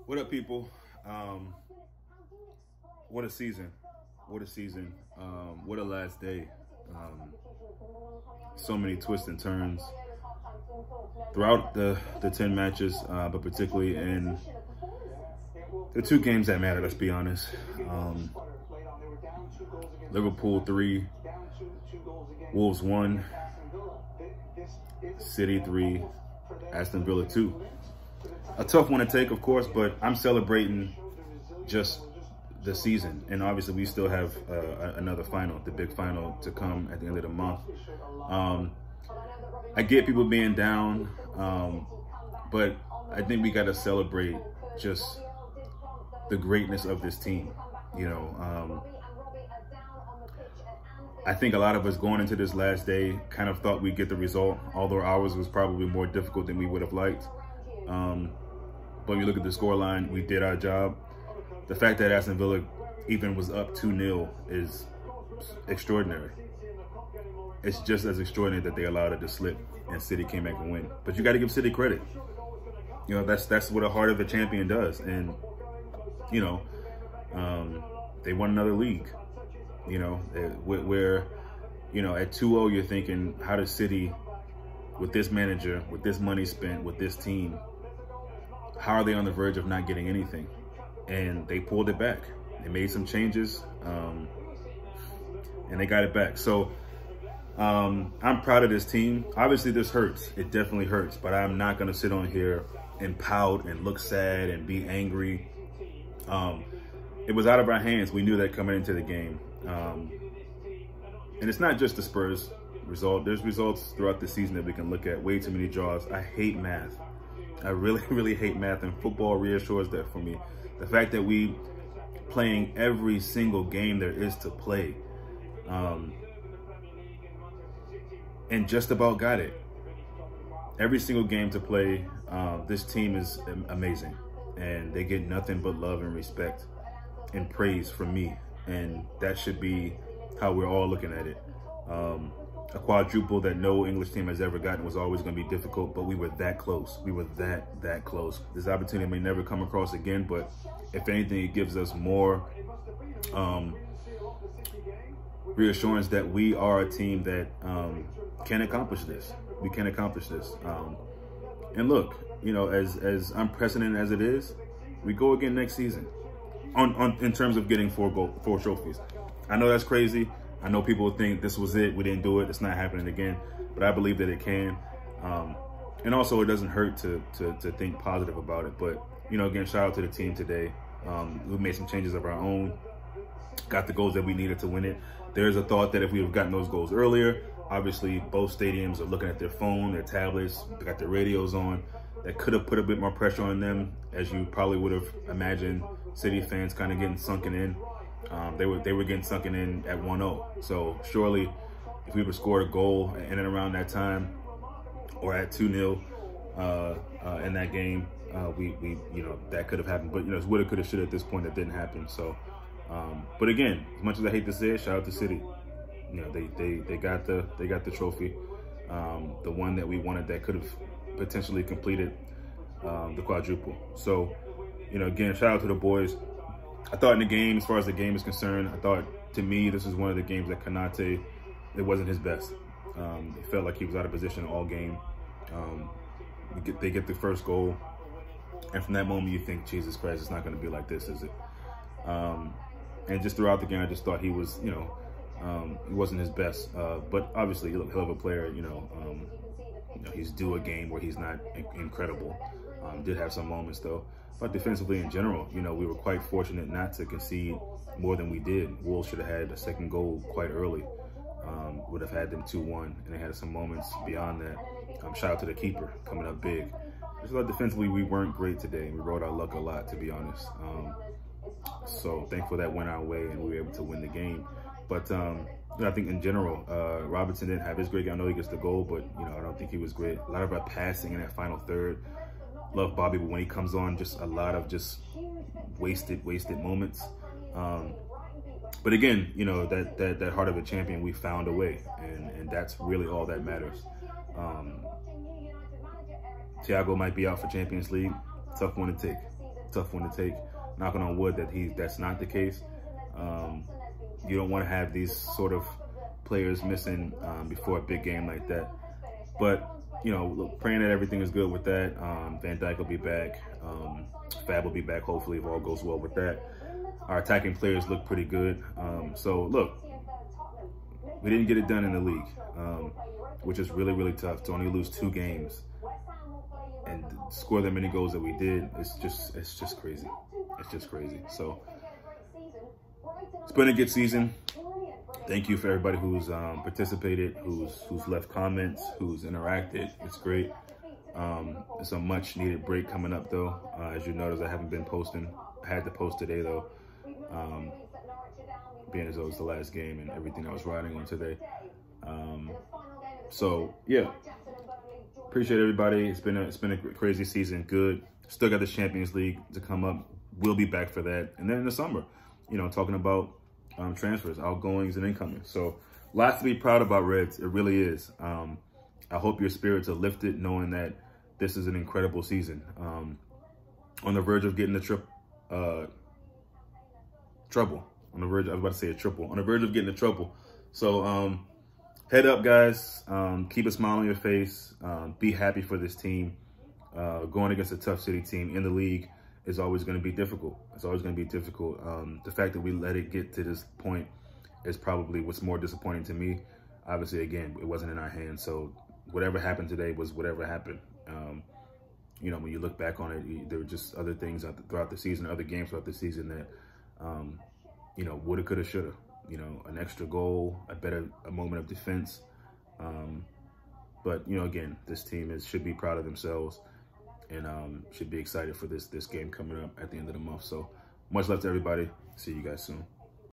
What up, people? What a season. What a season. What a last day. So many twists and turns throughout the 10 matches, but particularly in the two games that matter, let's be honest. Liverpool 3, Wolves 1, City 3, Aston Villa 2. A tough one to take, of course, but I'm celebrating just the season. And obviously we still have another final, the big final to come at the end of the month. I get people being down, but I think we got to celebrate just the greatness of this team. You know, I think a lot of us going into this last day kind of thought we'd get the result, although ours was probably more difficult than we would have liked. But when you look at the scoreline, we did our job. The fact that Aston Villa even was up 2-0 is extraordinary. It's just as extraordinary that they allowed it to slip and City came back and win. But you got to give City credit. You know, that's what the heart of a champion does. And, you know, they won another league. You know, where, you know, at 2-0, you're thinking, how does City, with this manager, with this money spent, with this team, how are they on the verge of not getting anything? And they pulled it back. They made some changes, and they got it back. So I'm proud of this team. Obviously, this hurts. It definitely hurts. But I'm not going to sit on here and pout and look sad and be angry. It was out of our hands. We knew that coming into the game. And it's not just the Spurs result. There's results throughout the season that we can look at. Way too many draws. I hate math. I really, really hate math, and football reassures that for me. The fact that we playing every single game there is to play, and just about got it. Every single game to play. This team is amazing, and they get nothing but love and respect and praise from me, and that should be how we're all looking at it. A quadruple that no English team has ever gotten was always going to be difficult, but we were that close. We were that close. This opportunity may never come across again, but if anything, it gives us more reassurance that we are a team that can accomplish this. We can accomplish this. And look, you know, as unprecedented as it is, we go again next season in terms of getting four trophies. I know that's crazy. I know people think this was it. We didn't do it. It's not happening again. But I believe that it can. And also, it doesn't hurt to think positive about it. But, you know, again, shout out to the team today. We made some changes of our own. Got the goals that we needed to win it. There's a thought that if we have gotten those goals earlier, obviously both stadiums are looking at their phone, their tablets, they got their radios on. That could have put a bit more pressure on them, as you probably would have imagined City fans kind of getting sunken in. They were getting sunken in at 1-0. So surely if we would have scored a goal in and around that time, or at 2-0 in that game, we you know, that could have happened. But, you know, it's woulda, coulda, shoulda at this point. That didn't happen. So, but again, as much as I hate to say it, shout out to City. You know, they got the trophy, the one that we wanted that could have potentially completed the quadruple. So, you know, again, shout out to the boys. I thought in the game, as far as the game is concerned, I thought, to me, this was one of the games that Konate, it wasn't his best. It felt like he was out of position all game. They get the first goal, and from that moment you think, Jesus Christ, it's not going to be like this, is it? And just throughout the game, I just thought he was, you know, he wasn't his best. But obviously, he'll have a player, you know, he's due a game where he's not incredible. Did have some moments, though. But defensively in general, you know, we were quite fortunate not to concede more than we did. Wolves should have had a second goal quite early. Would have had them 2-1, and they had some moments beyond that. Shout out to the keeper coming up big. Just like defensively, we weren't great today. We rode our luck a lot, to be honest. So thankful that went our way and we were able to win the game. But you know, I think in general, Robertson didn't have his great game. I know he gets the goal, but, you know, I don't think he was great. A lot of our passing in that final third. Love Bobby, but when he comes on, just a lot of just wasted moments. But again, you know, that heart of a champion, we found a way, and that's really all that matters. Thiago might be out for Champions League. Tough one to take. tough one to take. Knocking on wood that that's not the case. You don't want to have these sort of players missing before a big game like that. But, you know, look, praying that everything is good with that. Van Dijk will be back. Fab will be back, hopefully, if all goes well with that. Our attacking players look pretty good. So, look, we didn't get it done in the league, which is really, really tough to only lose 2 games and score the many goals that we did. It's just crazy. It's just crazy. So, it's been a good season. Thank you for everybody who's participated, who's left comments, who's interacted. It's great. It's a much needed break coming up though. As you notice, I haven't been posting. I had to post today though, being as though it's the last game and everything I was riding on today. So yeah, appreciate everybody. It's been a crazy season. Good. Still got the Champions League to come up. We'll be back for that. And then in the summer, you know, talking about transfers, outgoings, and incoming. So lots to be proud about, Reds. It really is. I hope your spirits are lifted knowing that this is an incredible season. On the verge of getting the trouble. On the verge, I was about to say a triple. On the verge of getting the trouble. So head up, guys. Keep a smile on your face. Be happy for this team. Going against a tough City team in the league is always going to be difficult. It's always going to be difficult. The fact that we let it get to this point is probably what's more disappointing to me. Obviously, again, it wasn't in our hands. So whatever happened today was whatever happened. You know, when you look back on it, there were just other things throughout the season, other games throughout the season that, you know, woulda, coulda, shoulda. You know, an extra goal, a moment of defense. But, you know, again, this team should be proud of themselves and should be excited for this game coming up at the end of the month. So much love to everybody. See you guys soon.